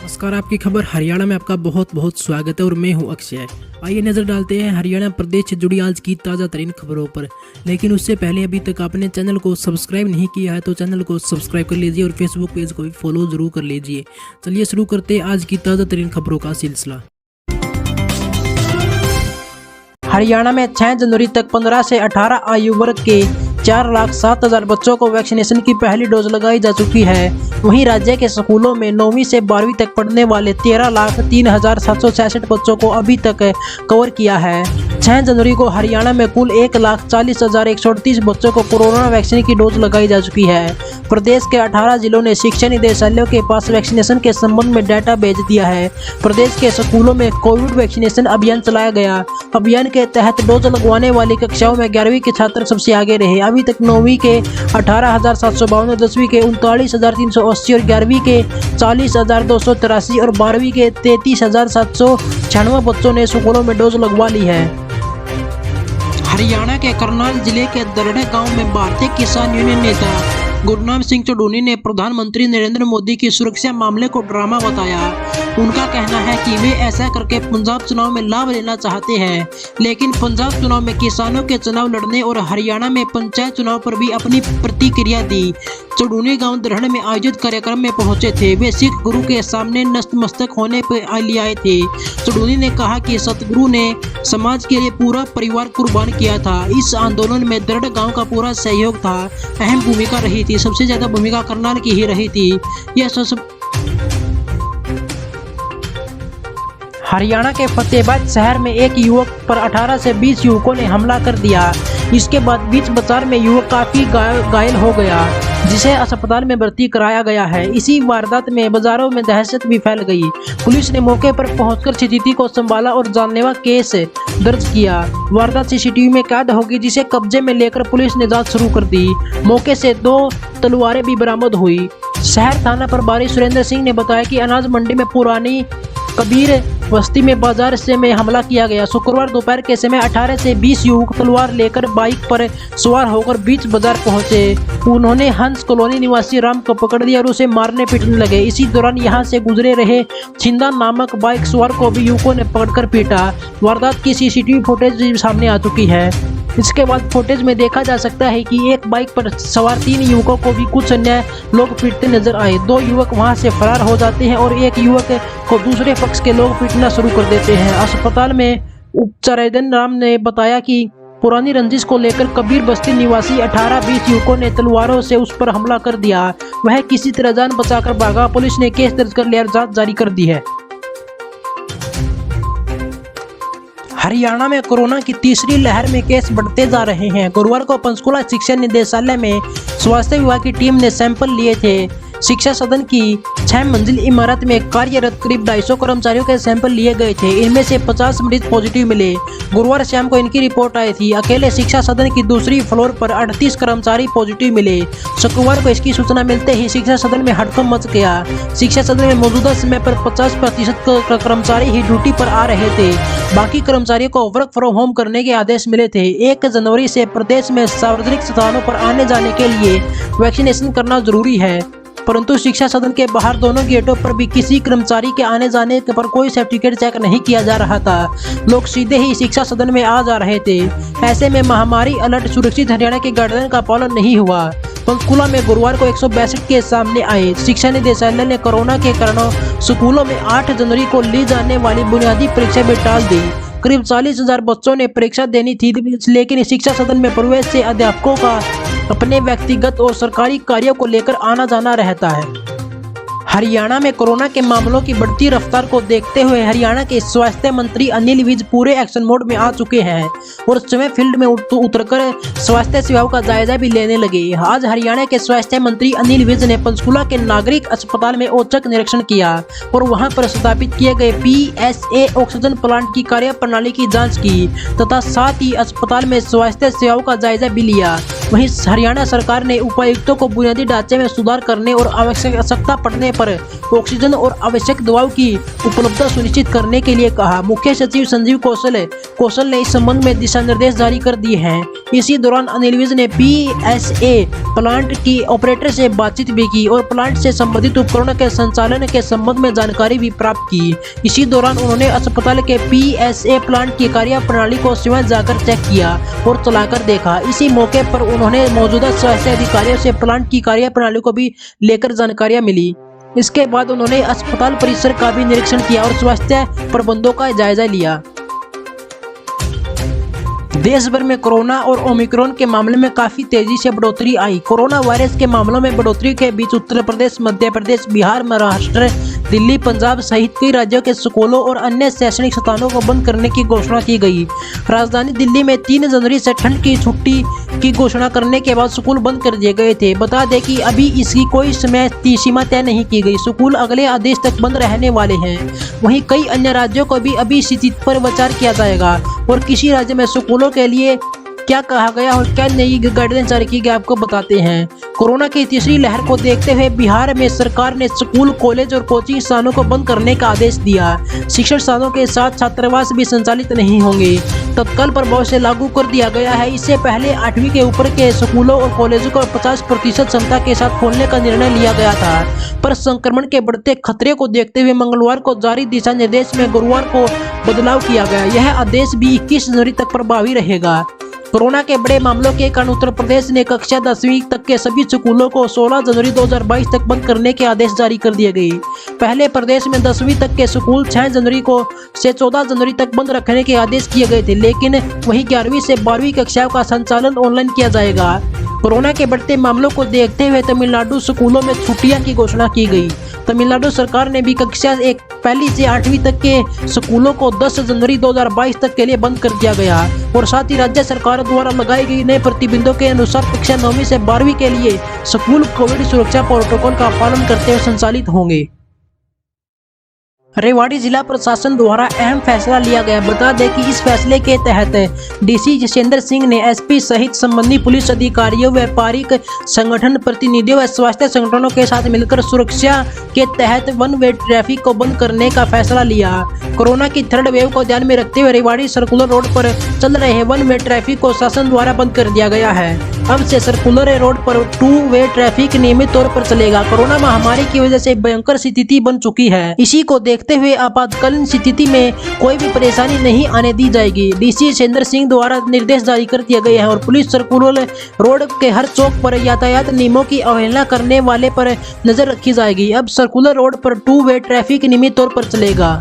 नमस्कार, आपकी खबर हरियाणा में आपका बहुत बहुत स्वागत है और मैं हूं अक्षय। आइए नजर डालते हैं हरियाणा प्रदेश से जुड़ी आज की ताज़ा तरीन खबरों पर। लेकिन उससे पहले अभी तक आपने चैनल को सब्सक्राइब नहीं किया है तो चैनल को सब्सक्राइब कर लीजिए और फेसबुक पेज को भी फॉलो जरूर कर लीजिए। चलिए शुरू करते हैं आज की ताज़ा तरीन खबरों का सिलसिला। हरियाणा में 6 जनवरी तक 15 से 18 आयु वर्ग के 4,07,000 बच्चों को वैक्सीनेशन की पहली डोज लगाई जा चुकी है। वहीं राज्य के स्कूलों में 9वीं से 12वीं तक पढ़ने वाले 13,03,766 बच्चों को अभी तक कवर किया है। 6 जनवरी को हरियाणा में कुल 1,40,138 बच्चों को कोरोना वैक्सीन की डोज लगाई जा चुकी है। प्रदेश के 18 जिलों ने शिक्षा निदेशालयों के पास वैक्सीनेशन के संबंध में डाटा भेज दिया है। प्रदेश के स्कूलों में कोविड वैक्सीनेशन अभियान चलाया गया। अभियान के तहत डोज लगवाने वाली कक्षाओं में 11वीं के छात्र सबसे आगे रहे। अभी तक 9वीं के 18,752, 10वीं के 39,380 और 11वीं के 40,283 और 12वीं के 33,796 बच्चों ने स्कूलों में डोज लगवा ली है। हरियाणा के करनाल जिले के दरड़े गांव में भारतीय किसान यूनियन नेता गुरनाम सिंह चौधरी ने प्रधानमंत्री नरेंद्र मोदी की सुरक्षा मामले को ड्रामा बताया। उनका कहना है कि वे ऐसा करके पंजाब चुनाव में लाभ लेना चाहते हैं, लेकिन पंजाब चुनाव में किसानों के चुनाव लड़ने और हरियाणा में पंचायत चुनाव पर भी अपनी प्रतिक्रिया दी। चौधरी गांव दरहड़ में आयोजित कार्यक्रम में पहुंचे थे। वे सिख गुरु के सामने नतमस्तक होने पर ले आए थे। चौधरी ने कहा कि सतगुरु ने समाज के लिए पूरा परिवार कुर्बान किया था। इस आंदोलन में दरहड़ गांव का पूरा सहयोग था। अहम भूमिका रही थी। सबसे ज्यादा भूमिका करनाल की ही रही थी। यह हरियाणा के फतेहाबाद शहर में एक युवक पर 18 से 20 युवकों ने हमला कर दिया। इसके बाद बीच बाजार में युवक काफी घायल हो गया, जिसे अस्पताल में भर्ती कराया गया है। इसी वारदात में बाजारों में दहशत भी फैल गई। पुलिस ने मौके पर पहुंचकर स्थिति को संभाला और जानलेवा केस दर्ज किया। वारदात सीसीटीवी में कैद होगी, जिसे कब्जे में लेकर पुलिस ने जांच शुरू कर दी। मौके से 2 तलवारें भी बरामद हुई। शहर थाना प्रभारी सुरेंद्र सिंह ने बताया कि अनाज मंडी में पुरानी कबीर बस्ती में बाजार से में हमला किया गया। शुक्रवार दोपहर के समय 18 से 20 युवक तलवार लेकर बाइक पर सवार होकर बीच बाजार पहुंचे। उन्होंने हंस कॉलोनी निवासी राम को पकड़ लिया और उसे मारने पीटने लगे। इसी दौरान यहां से गुजरे रहे छिंदा नामक बाइक सवार को भी युवकों ने पकड़कर पीटा। वारदात की सीसीटीवी फुटेज सामने आ चुकी है। इसके बाद फुटेज में देखा जा सकता है कि एक बाइक पर सवार 3 युवकों को भी कुछ अन्य लोग पीटते नजर आए। 2 युवक वहां से फरार हो जाते हैं और एक युवक को दूसरे पक्ष के लोग पीटना शुरू कर देते हैं। अस्पताल में उपचाराधीन राम ने बताया कि पुरानी रंजिश को लेकर कबीर बस्ती निवासी 18-20 युवकों ने तलवारों से उस पर हमला कर दिया। वह किसी तरह जान बचाकर भागा। पुलिस ने केस दर्ज कर लिया और जांच जारी कर दी है। हरियाणा में कोरोना की तीसरी लहर में केस बढ़ते जा रहे हैं। गुरुवार को पंचकुला शिक्षा निदेशालय में स्वास्थ्य विभाग की टीम ने सैंपल लिए थे। शिक्षा सदन की 6 मंजिल इमारत में कार्यरत करीब 250 कर्मचारियों के सैंपल लिए गए थे। इनमें से 50 मरीज पॉजिटिव मिले। गुरुवार शाम को इनकी रिपोर्ट आई थी। अकेले शिक्षा सदन की दूसरी फ्लोर पर 38 कर्मचारी पॉजिटिव मिले। शुक्रवार को इसकी सूचना मिलते ही शिक्षा सदन में हड़कंप मच गया। शिक्षा सदन में मौजूदा समय पर 50% कर्मचारी ही ड्यूटी पर आ रहे थे। बाकी कर्मचारियों को वर्क फ्रॉम होम करने के आदेश मिले थे। 1 जनवरी से प्रदेश में सार्वजनिक स्थानों पर आने जाने के लिए वैक्सीनेशन करना जरूरी है, परंतु शिक्षा सदन के बाहर दोनों गेटों पर भी किसी कर्मचारी के आने जाने पर कोई सर्टिफिकेट चेक नहीं किया जा रहा था। लोग सीधे ही शिक्षा सदन में आ जा रहे थे। ऐसे में महामारी अलर्ट सुरक्षित हरियाणा के गाइडलाइन का पालन नहीं हुआ। पंचकुला में गुरुवार को 162 केस सामने आए। शिक्षा निदेशालय ने कोरोना के कारण स्कूलों में 8 जनवरी को ली जाने वाली बुनियादी परीक्षा भी टाल दी। करीब 40,000 बच्चों ने परीक्षा देनी थी, लेकिन शिक्षा सदन में प्रवेश से अध्यापकों का अपने व्यक्तिगत और सरकारी कार्यों को लेकर आना जाना रहता है। हरियाणा में कोरोना के मामलों की बढ़ती रफ्तार को देखते हुए हरियाणा के स्वास्थ्य मंत्री अनिल विज पूरे एक्शन मोड में आ चुके हैं और स्वयं फील्ड में उतरकर स्वास्थ्य सेवाओं का जायजा भी लेने लगे। आज हरियाणा के स्वास्थ्य मंत्री अनिल विज ने पंचकुला के नागरिक अस्पताल में औचक निरीक्षण किया और वहां पर स्थापित किए गए PSA ऑक्सीजन प्लांट की कार्य प्रणाली की जाँच की तथा साथ ही अस्पताल में स्वास्थ्य सेवाओं का जायजा भी लिया। वहीं हरियाणा सरकार ने उपायुक्तों को बुनियादी ढांचे में सुधार करने और आवश्यकता पड़ने पर ऑक्सीजन और आवश्यक दवाओं की उपलब्धता सुनिश्चित करने के लिए कहा। मुख्य सचिव संजीव कौशल ने इस संबंध में दिशा निर्देश जारी कर दिए हैं। इसी दौरान अनिल विज ने PSA प्लांट की ऑपरेटर से बातचीत भी की और प्लांट से संबंधित उपकरणों के संचालन के संबंध में जानकारी भी प्राप्त की। इसी दौरान उन्होंने अस्पताल के PSA प्लांट की कार्य प्रणाली को स्वयं जाकर चेक किया और चलाकर देखा। इसी मौके पर उन्होंने मौजूदा स्वास्थ्य अधिकारियों से प्लांट की कार्य प्रणाली को भी लेकर जानकारियां मिली। इसके बाद उन्होंने अस्पताल परिसर का भी निरीक्षण किया और स्वास्थ्य प्रबंधों का जायजा लिया। देश भर में कोरोना और ओमिक्रॉन के मामले में काफी तेजी से बढ़ोतरी आई। कोरोना वायरस के मामलों में बढ़ोतरी के बीच उत्तर प्रदेश, मध्य प्रदेश, बिहार, महाराष्ट्र, दिल्ली, पंजाब सहित कई राज्यों के स्कूलों और अन्य शैक्षणिक संस्थानों को बंद करने की घोषणा की गई। राजधानी दिल्ली में 3 जनवरी से ठंड की छुट्टी की घोषणा करने के बाद स्कूल बंद कर दिए गए थे। बता दें कि अभी इसकी कोई समय सीमा तय नहीं की गई। स्कूल अगले आदेश तक बंद रहने वाले हैं। वहीं कई अन्य राज्यों को भी अभी स्थिति पर विचार किया जाएगा और किसी राज्य में स्कूलों के लिए क्या कहा गया और क्या नई गाइडलाइन जारी की गई आपको बताते हैं। कोरोना की तीसरी लहर को देखते हुए बिहार में सरकार ने स्कूल, कॉलेज और कोचिंग संस्थानों को बंद करने का आदेश दिया। शिक्षण संस्थानों के साथ छात्रावास भी संचालित नहीं होंगे। तत्काल प्रभाव से लागू कर दिया गया है। इससे पहले 8वीं के ऊपर के स्कूलों और कॉलेजों को 50% क्षमता के साथ खोलने का निर्णय लिया गया था, पर संक्रमण के बढ़ते खतरे को देखते हुए मंगलवार को जारी दिशा निर्देश में गुरुवार को बदलाव किया गया। यह आदेश भी 21 जनवरी तक प्रभावी रहेगा। कोरोना के बड़े मामलों के कारण उत्तर प्रदेश ने कक्षा 10वीं तक के सभी स्कूलों को 16 जनवरी 2022 तक बंद करने के आदेश जारी कर दिए गए। पहले प्रदेश में 10वीं तक के स्कूल 6 जनवरी को से 14 जनवरी तक बंद रखने के आदेश किए गए थे, लेकिन वहीं 11वीं से 12वीं कक्षाओं का संचालन ऑनलाइन किया जाएगा। कोरोना के बढ़ते मामलों को देखते हुए तमिलनाडु स्कूलों में छुट्टियां की घोषणा की गई। तमिलनाडु सरकार ने भी कक्षा 1 पहली से 8वीं तक के स्कूलों को 10 जनवरी 2022 तक के लिए बंद कर दिया गया और साथ ही राज्य सरकार द्वारा लगाई गई नए प्रतिबंधों के अनुसार कक्षा 9वीं से 12वीं के लिए स्कूल कोविड सुरक्षा प्रोटोकॉल का पालन करते हुए संचालित होंगे। रेवाड़ी जिला प्रशासन द्वारा अहम फैसला लिया गया। बता दें कि इस फैसले के तहत डीसी जितेंद्र सिंह ने एसपी सहित संबंधित पुलिस अधिकारियों, व्यापारिक संगठन प्रतिनिधियों व स्वास्थ्य संगठनों के साथ मिलकर सुरक्षा के तहत वन वे ट्रैफिक को बंद करने का फैसला लिया। कोरोना की थर्ड वेव को ध्यान में रखते हुए रेवाड़ी सर्कुलर रोड पर चल रहे वन वे ट्रैफिक को शासन द्वारा बंद कर दिया गया है। अब से सर्कुलर रोड पर 2 वे ट्रैफिक नियमित तौर पर चलेगा। कोरोना महामारी की वजह से भयंकर स्थिति बन चुकी है। इसी को देखते हुए आपातकालीन स्थिति में कोई भी परेशानी नहीं आने दी जाएगी। डीसी जितेंद्र सिंह द्वारा निर्देश जारी कर दिए गए हैं और पुलिस सर्कुलर रोड के हर चौक पर यातायात नियमों की अवहेलना करने वाले पर नजर रखी जाएगी। अब सर्कुलर रोड पर 2 वे ट्रैफिक नियमित तौर पर चलेगा।